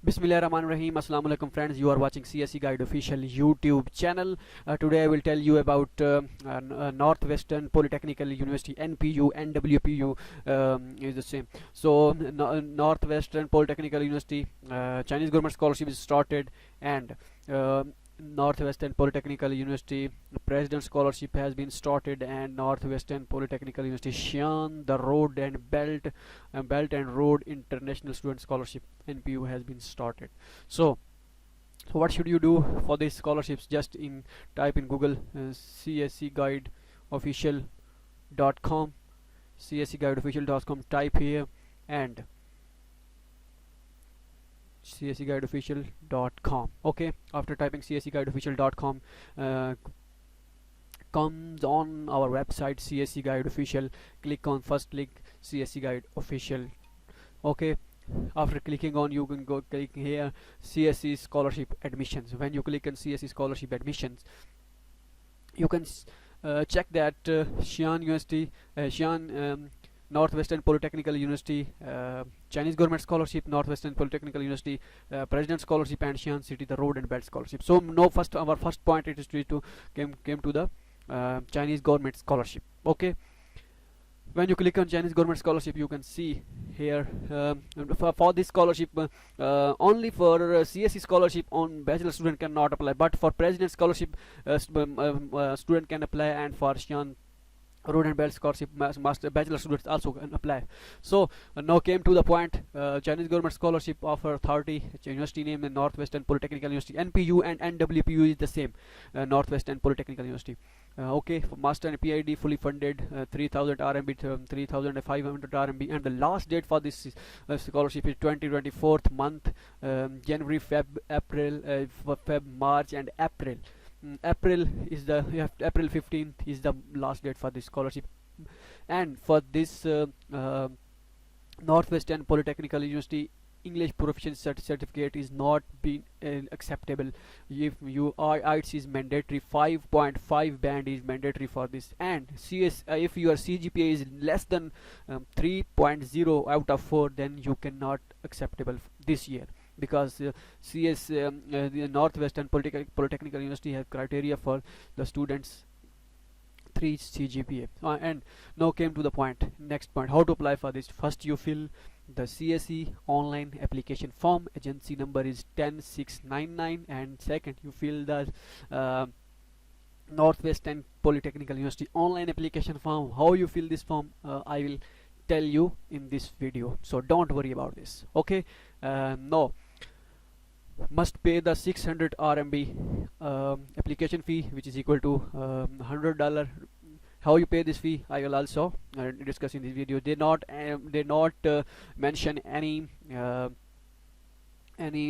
Bismillahirrahmanirrahim. Assalamu alaikum friends. You are watching CSC Guide official YouTube channel. Today I will tell you about Northwestern Polytechnical University, NPU, NWPU is the same. So Northwestern Polytechnical University Chinese government scholarship is started, and Northwestern Polytechnical University President Scholarship has been started, and Northwestern Polytechnical University Xi'an the Road and Belt and Road International Student Scholarship (NPU) has been started. So what should you do for these scholarships? Just type in Google cscguideofficial.com, cscguideofficial.com. Type here and cscguideofficial.com. Okay, after typing cscguideofficial.com, comes on our website CSC Guide Official. Click on first link, CSC Guide Official. Okay, after clicking on, you can go click here CSC Scholarship Admissions. When you click on CSC Scholarship Admissions, you can check that Xi'an University, Xi'an Northwestern Polytechnical University Chinese Government Scholarship, Northwestern Polytechnical University President Scholarship, and Xi'an City the Road and Belt Scholarship. So our first point it is to came to the Chinese Government Scholarship. Okay, when you click on Chinese Government Scholarship, you can see here for this scholarship only for CSC scholarship on bachelor student cannot apply, but for President Scholarship student can apply, and for Xi'an Road and Belt Scholarship master bachelor students also can apply. So now came to the point. Chinese Government Scholarship offer 30 university name in Northwestern Polytechnical University. NPU and NWPU is the same. Northwestern Polytechnical University. Okay, for master and PhD fully funded, 3000 RMB, 3500 RMB, and the last date for this scholarship is 2024th month, January, Feb, March, and April. April 15th is the last date for this scholarship. And for this Northwestern Polytechnical University English proficiency certificate is not been acceptable. If you IELTS is mandatory, 5.5 band is mandatory for this, and if your CGPA is less than 3.0 out of 4, then you cannot acceptable this year, because the Northwestern Polytechnical University has criteria for the students 3 CGPA. And now came to the point. Next point, how to apply for this. First, you fill the CSE online application form. Agency number is 10699. And second, you fill the Northwestern Polytechnical University online application form. How you fill this form, I will tell you in this video, so don't worry about this. Okay, no, must pay the 600 RMB application fee, which is equal to $100. How you pay this fee, I will also discuss in this video. They not mention any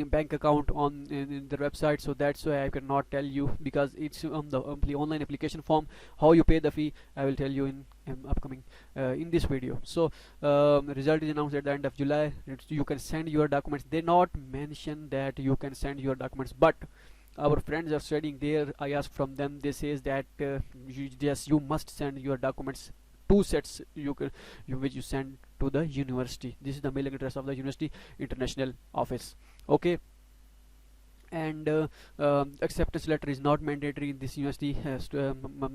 bank account on in the website, so that's why I cannot tell you, because it's on the online application form. How you pay the fee, I will tell you in upcoming in this video. So result is announced at the end of July. You can send your documents. They not mention that you can send your documents, but our friends are studying there. I asked from them, they says that you must send your documents, 2 sets which you send to the university. This is the mailing address of the university international office. Okay, and acceptance letter is not mandatory in this university.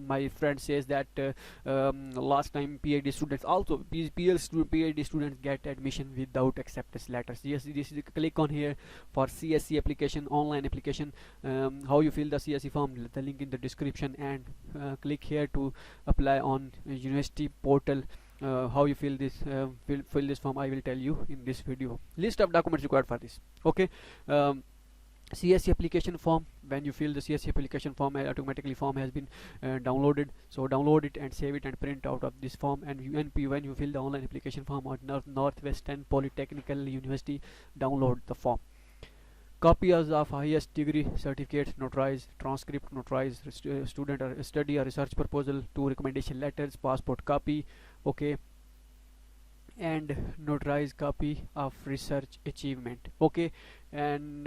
My friend says that last time PhD students also PhD students get admission without acceptance letters. Yes, this is click on here for CSC application online application. How you fill the CSC form, the link in the description, and click here to apply on university portal. How you fill this fill this form, I will tell you in this video. List of documents required for this. Okay, CSC application form. When you fill the CSC application form, automatically form has been downloaded. So download it and save it and print out of this form. And when you fill the online application form on Northwestern Polytechnical University, download the form. Copies of highest degree certificates, notarized, transcript, notarized, student or study or research proposal, 2 recommendation letters, passport copy. Okay, and notarized copy of research achievement. Okay, and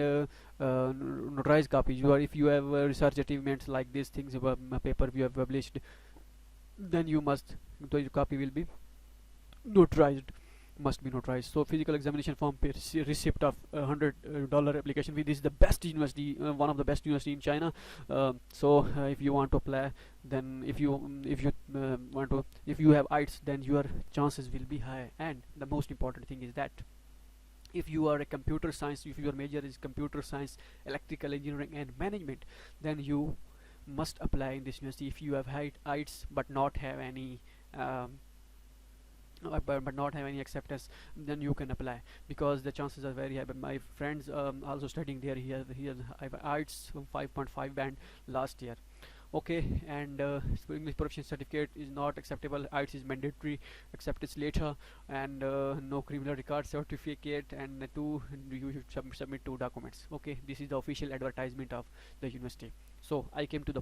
notarized copy. If you have research achievements like these things, paper you have published, then you must, the copy will be notarized. must be notarized. So physical examination form, receipt of $100 application fee. This is the best university, one of the best university in China. So if you want to apply, then if you want to, if you have IELTS, then your chances will be high. And the most important thing is that if you are a computer science, if your major is computer science, electrical engineering and management, then you must apply in this university. If you have IELTS but not have any but not have any acceptance, then you can apply, because the chances are very high. But my friends also studying there, he has IELTS 5.5 band last year. Okay, and English proficiency certificate is not acceptable. IELTS is mandatory, acceptance later, and no criminal record certificate, and two, you should submit 2 documents. Okay, this is the official advertisement of the university. So I came to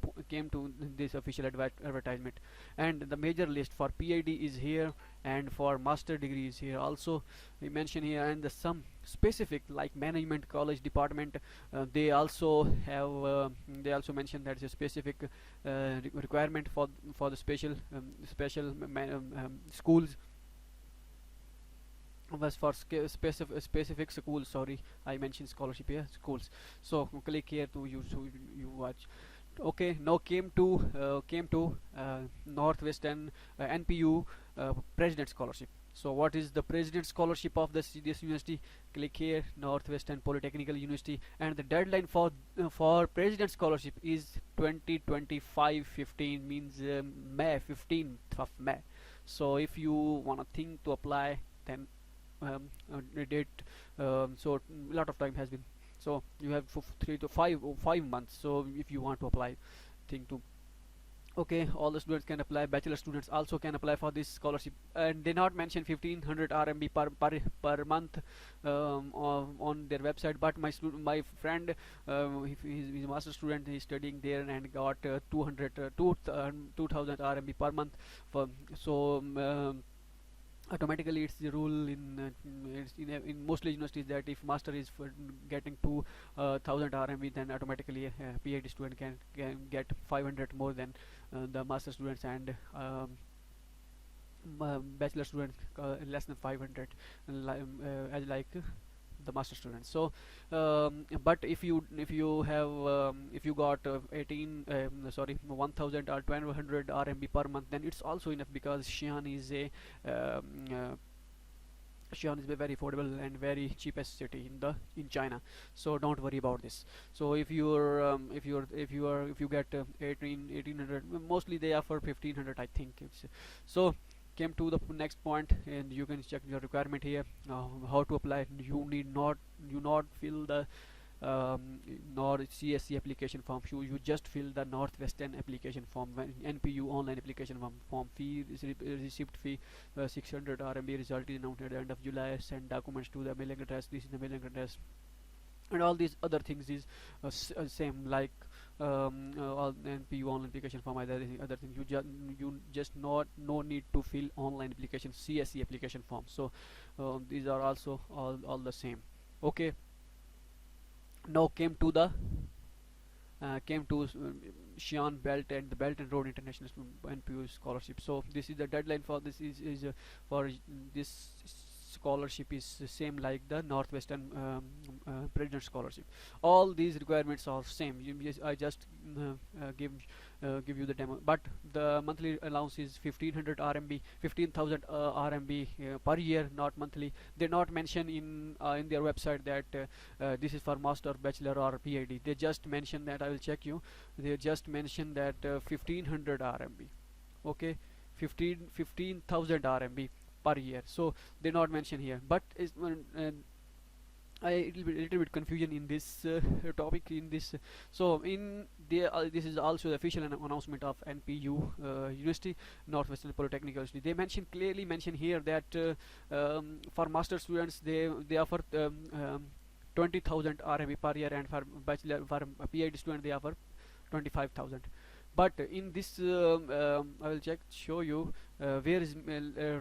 this official advertisement, and the major list for PhD is here, and for master degree is here also. We mention here, and the some specific like management college department, they also have they also mention that it's a specific requirement for the special schools, was for specific schools. Sorry, I mentioned scholarship here, schools. So click here to you watch. Okay, now came to Northwestern NPU President Scholarship. So what is the President Scholarship of this university? Click here, Northwestern Polytechnical University, and the deadline for President Scholarship is 2025-15, means May 15th of May. So if you want to think to apply, then date so a lot of time has been, so you have 3 to 5 months. So if you want to apply, think to. Okay, all the students can apply. Bachelor students also can apply for this scholarship, and they not mention 1500 RMB per month on their website. But my friend, he's a master student, he's studying there and got 2000 RMB per month. So automatically it's the rule in mostly universities that if master is for getting 2000 RMB, then automatically a PhD student can get 500 more than the master students, and bachelor students less than 500, as like the master students. So but if you got 1000 or 1200 RMB per month, then it's also enough, because Xi'an is very affordable and very cheapest city in China. So don't worry about this. So if you get 1800, mostly they offer 1500, I think. It's so came to the next point, and you can check your requirement here, how to apply. You not fill the nor CSC application form. You just fill the Northwestern application form, NPU online application form. Fee receipt fee 600 RMB. Result is announced at the end of July. Send documents to the mailing address. This is the mailing address, and all these other things is same like all NPU online application form. Other thing, you just no need to fill online application CSC application form. So these are also all the same. Okay, now came to Xi'an Belt and the Belt and Road International NPU scholarship. So this is the deadline for this for this scholarship is the same like the Northwestern President Scholarship. All these requirements are same. I just give you the demo, but the monthly allowance is 1500 RMB, 15,000 RMB per year, not monthly. They not mention in their website that this is for master, bachelor or PhD. They just mention that, I will check you, they just mention that 1500 RMB. Okay, 15,000 RMB per year. So they not mention here, but it's a little bit confusion in this topic in this. So in the this is also the official announcement of NPU University, Northwestern Polytechnical University. They clearly mention here that for master students they offer 20,000 RMB per year, and for bachelor, for a PhD student they offer 25,000. But in this I will show you where is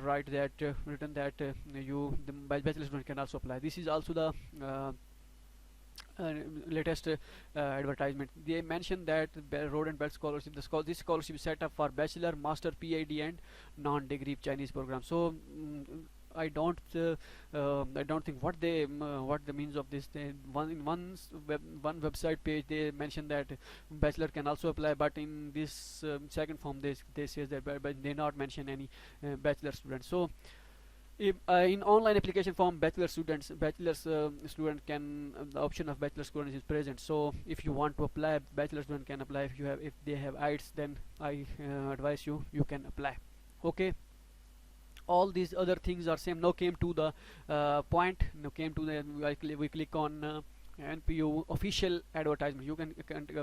right that written that the bachelor student can also apply. This is also the latest advertisement. They mentioned that Road and Belt Scholarship, this scholarship is set up for bachelor, master, PhD and non-degree Chinese program. So I don't think what the means of this. They, one website page they mention that bachelor can also apply, but in this second form they says that, but they not mention any bachelor students. So if, in online application form, bachelor's student can the option of bachelor students is present. So if you want to apply, bachelor student can apply. If they have IELTS, then I advise you can apply. Okay, all these other things are same. Now came to the point. Now came to the we click on NPU official advertisement. You can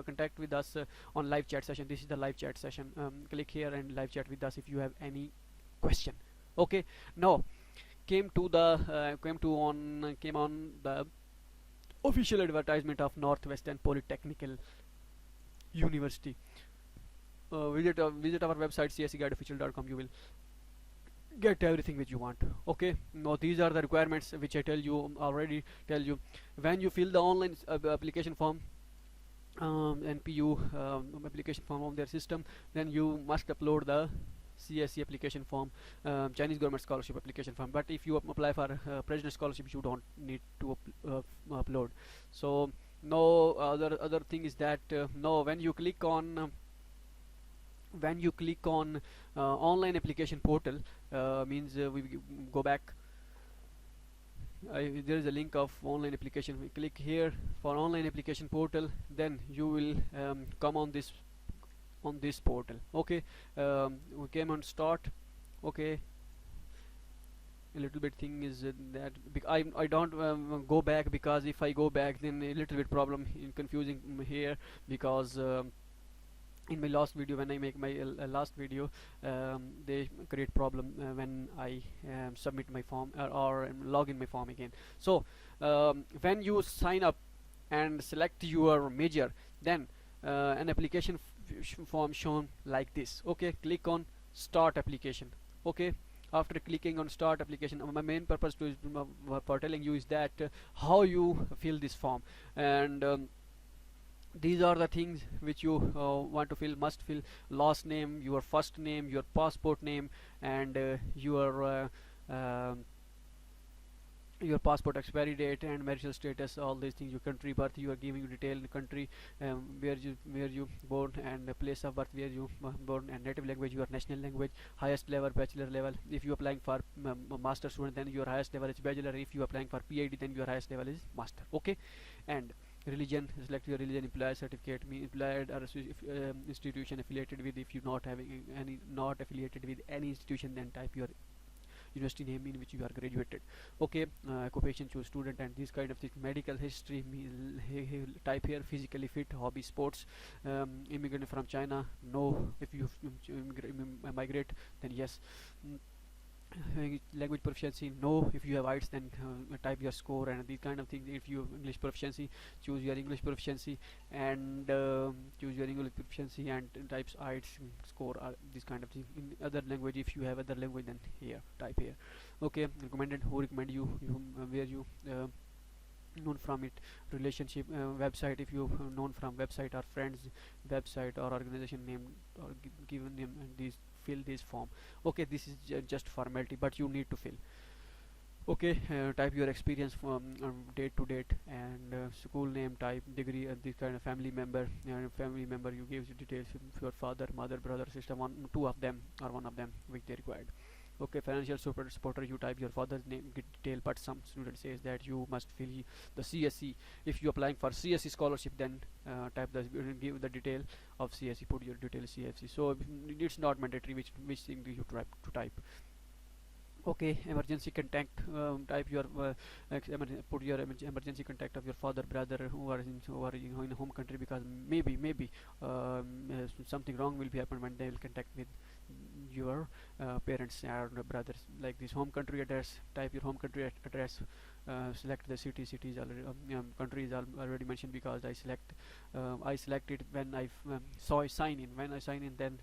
contact with us on live chat session. This is the live chat session. Click here and live chat with us if you have any question. Okay, now came on the official advertisement of Northwestern Polytechnical University. Visit our website cscguideofficial.com. You will get everything which you want. Okay, now these are the requirements which I already tell you. When you fill the online application form, NPU application form of their system, then you must upload the CSC application form, Chinese government scholarship application form. But if you apply for president scholarship, you don't need to upload. So no other thing is that no, when you click on online application portal, means we go back. There is a link of online application. We click here for online application portal, then you will come on this portal. Okay, we came on start. Okay, a little bit thing is that I don't go back, because if I go back, then a little bit problem in confusing here, because in my last video, when I make my last video, they create problem when I submit my form or log in my form again. So when you sign up and select your major, then an application form shown like this. Okay, click on start application. Okay, after clicking on start application, my main purpose to is for telling you is that how you fill this form, and these are the things which you want to fill. Must fill last name, your first name, your passport name, and your passport expiry date and marital status, all these things. Your country birth, you are giving detail in the country where you born, and the place of birth where you born, and native language, your national language, highest level, bachelor level. If you are applying for master student, then your highest level is bachelor. If you are applying for PhD, then your highest level is master. Okay, and religion, select your religion. Employer certificate, employed or institution affiliated with. If you not having any, not affiliated with any institution, then type your university name in which you are graduated. Okay, occupation, choose student, and these kind of things. Medical history, type here. Physically fit, hobby, sports. Immigrant from China, no. If you migrate, then yes. Language proficiency, no. If you have IELTS, then type your score and these kind of things. If you have English proficiency, choose your English proficiency, and choose your English proficiency and types IELTS score, these kind of things. In other language, if you have other language, then here, type here. Okay, recommended, who recommend you, where you known from it, relationship, website, if you known from website or friends website or organization name or given name, and these fill this form. Okay, this is just formality, but you need to fill. Okay, type your experience from date to date, and school name, type, degree, this kind of family member. You give details of your father, mother, brother, sister, two of them or one of them which they required. Okay, financial supporter, you type your father's name detail, but some student says that you must fill the CSC. If you applying for CSC scholarship, then type give the detail of CSC, put your detail CSC. So it's not mandatory which thing do you type. Okay, emergency contact, type your put your emergency contact of your father, brother who are in home country, because maybe something wrong will be happen when they will contact with your parents or brothers. Like this home country address, type your home country address. Select the cities already, country is already mentioned, because I select it when I sign in. When I sign in, then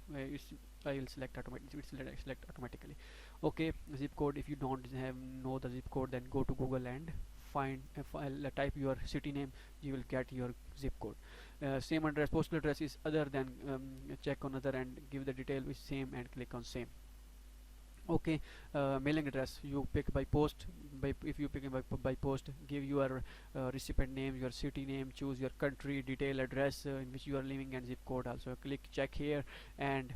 I will select automatically. It will select automatically. Okay, zip code, if you don't know the zip code, then go to Google and find type your city name, you will get your zip code. Same address, postal address is other, than check on other and give the detail with same and click on same. Okay, mailing address you pick by post. If you pick it by post, give your recipient name, your city name, choose your country detail, address in which you are living, and zip code also. Click check here, and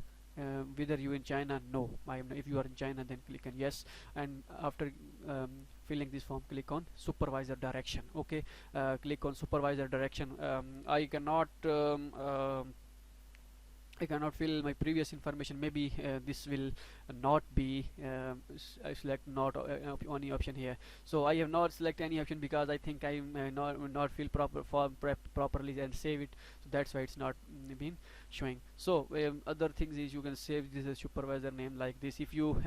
whether you in China, no, if you are in China, then click on yes. And after filling this form, click on supervisor direction. Okay, click on supervisor direction. I cannot fill my previous information. Maybe this will not be I select not any option here. So I have not select any option because I think I not fill proper form properly and save it. So that's why it's not been showing. So other things is you can save this as supervisor name like this. If you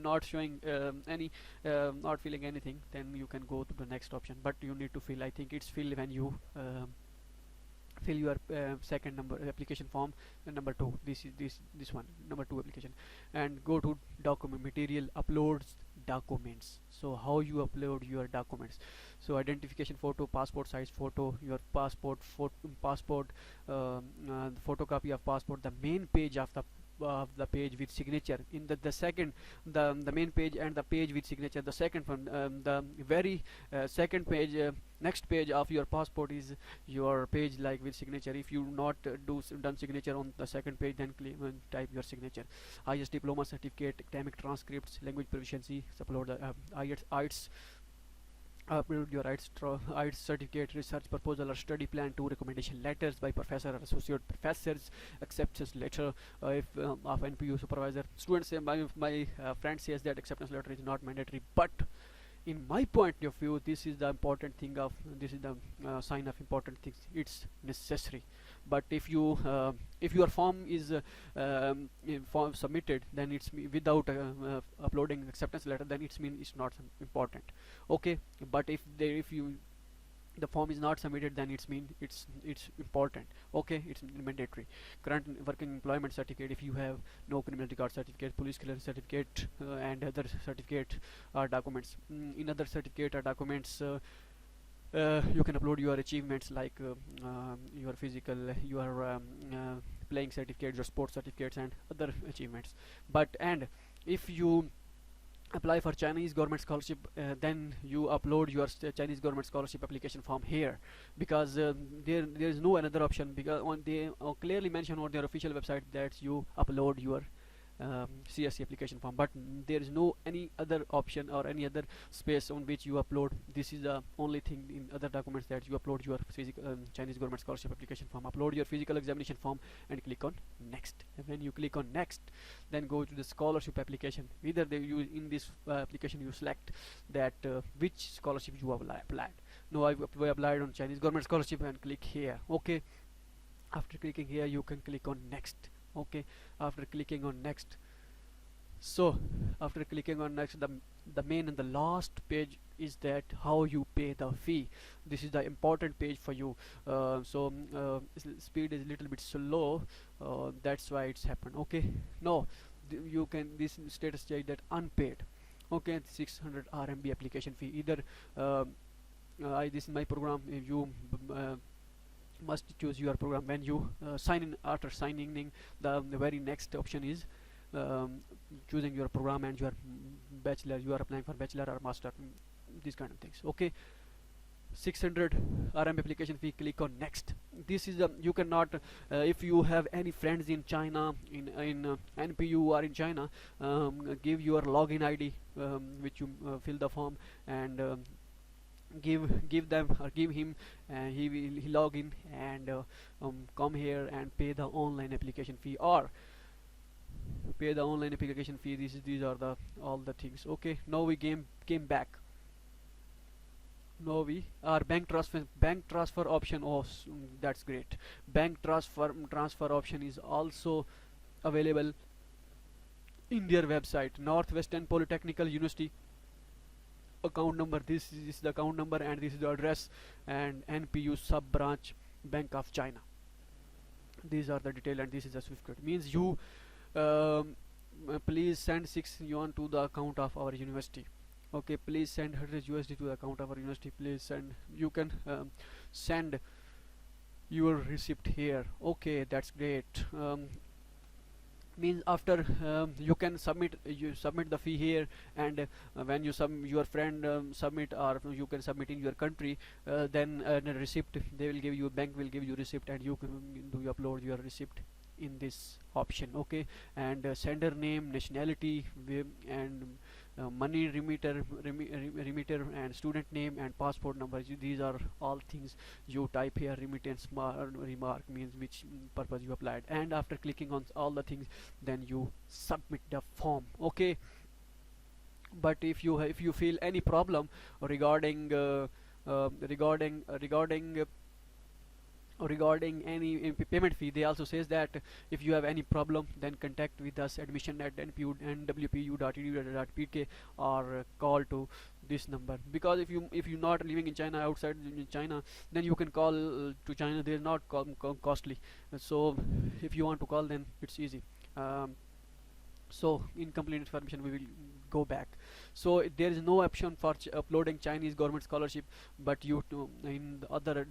not showing any not filling anything, then you can go to the next option. But you need to fill. I think it's fill when you fill your second number application form, number 2. This one, number 2 application. And go to document material, uploads documents. So how you upload your documents? So identification photo, passport size photo, your passport photocopy of passport, the main page of the page with signature in the second, the main page and the page with signature. The second one, the very second page, next page of your passport is your page like with signature. If you not done signature on the second page, then type your signature. IELTS diploma certificate, academic transcripts, language proficiency, upload the IELTS upload your IELTS certificate, research proposal or study plan, 2 recommendation letters by professor or associate professors, acceptance letter if of NPU supervisor. Students say, my friend says that acceptance letter is not mandatory, but in my point of view, this is the important thing of this is the sign of important things. It's necessary. But if your form is form submitted, then it's without uploading acceptance letter, then it's mean it's not important. Okay, but if the form is not submitted, then it's mean it's important. Okay, it's mandatory. Current working employment certificate, if you have no criminal record certificate, police clearance certificate, and other certificate or documents. In other certificate or documents, you can upload your achievements like your physical, your playing certificates, your sports certificates, and other achievements. And if you apply for Chinese government scholarship, then you upload your Chinese government scholarship application form here, because there is no another option, because they clearly mention on their official website that you upload your CSC application form, but there is no any other option or any other space on which you upload. This is the only thing in other documents that you upload your physical Chinese government scholarship application form. Upload your physical examination form and click on next. And when you click on next, then go to the scholarship application. Either in this application you select that which scholarship you have applied. No, I applied on Chinese government scholarship, and click here. Okay, after clicking here, you can click on next. Okay, after clicking on next, so after clicking on next, the main and the last page is that how you pay the fee. This is the important page for you. Speed is a little bit slow, that's why it's happened. Okay, no, you can this status check that unpaid. Okay, 600 RMB application fee. Either this is my program. If you must choose your program when you sign in. After signing in, the very next option is choosing your program and your bachelor. You are applying for bachelor or master, these kind of things. Okay, 600 RM application fee. Click on next. This is you cannot if you have any friends in China, in NPU or in China, give your login ID which you fill the form, and give them or give him, he log in and come here and pay the online application fee, or pay the online application fee. These are the all the things. Okay, now we came back. Now we our bank transfer option. Oh, that's great. Bank transfer option is also available in their website. Northwestern Polytechnical University account number. This is the account number, and this is the address, and NPU sub branch, Bank of China. These are the detail, and this is the Swift code. Means you please send 6 yuan to the account of our university. Okay, please send 100 USD to the account of our university. Please send. You can send your receipt here. Okay, that's great. means after you can submit the fee here, and when your friend submit, or you can submit in your country, then a receipt, they will give you, bank will give you receipt, and you can upload your receipt in this option. Okay, and sender name, nationality, and money remitter, and student name, and passport number. These are all things you type here. Remittance remark means which purpose you applied, and after clicking on all the things, then you submit the form. Okay, but if you feel any problem regarding regarding any payment fee, they also says that if you have any problem, then contact with us, admission at NPU nwpu.edu.pk, or call to this number. Because if you not living in China, outside in China, then you can call to China. They're not costly, so if you want to call, then it's easy. So incomplete information, we will go back. So there is no option for uploading Chinese government scholarship, but you to in the other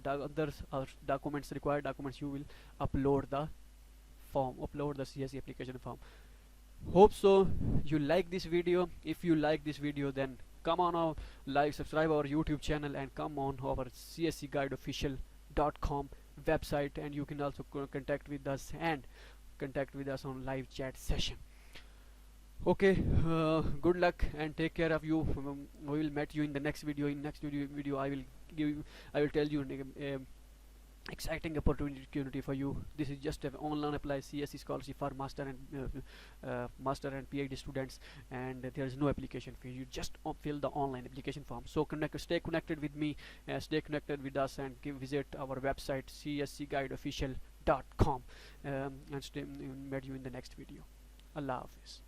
documents, required documents, you will upload the form, upload the CSC application form. Hope so you like this video. If you like this video, then come on our subscribe our YouTube channel, and come on our cscguideofficial.com website, and you can also contact with us, and contact with us on live chat session. Okay, good luck and take care of you. We will meet you in the next video. In next video I will tell you exciting opportunity for you. This is just an online apply CSC scholarship for master and PhD students, and there is no application fee. You just fill the online application form. So stay connected with me, stay connected with us, and visit our website cscguideofficial.com, and meet you in the next video. Allah Hafiz.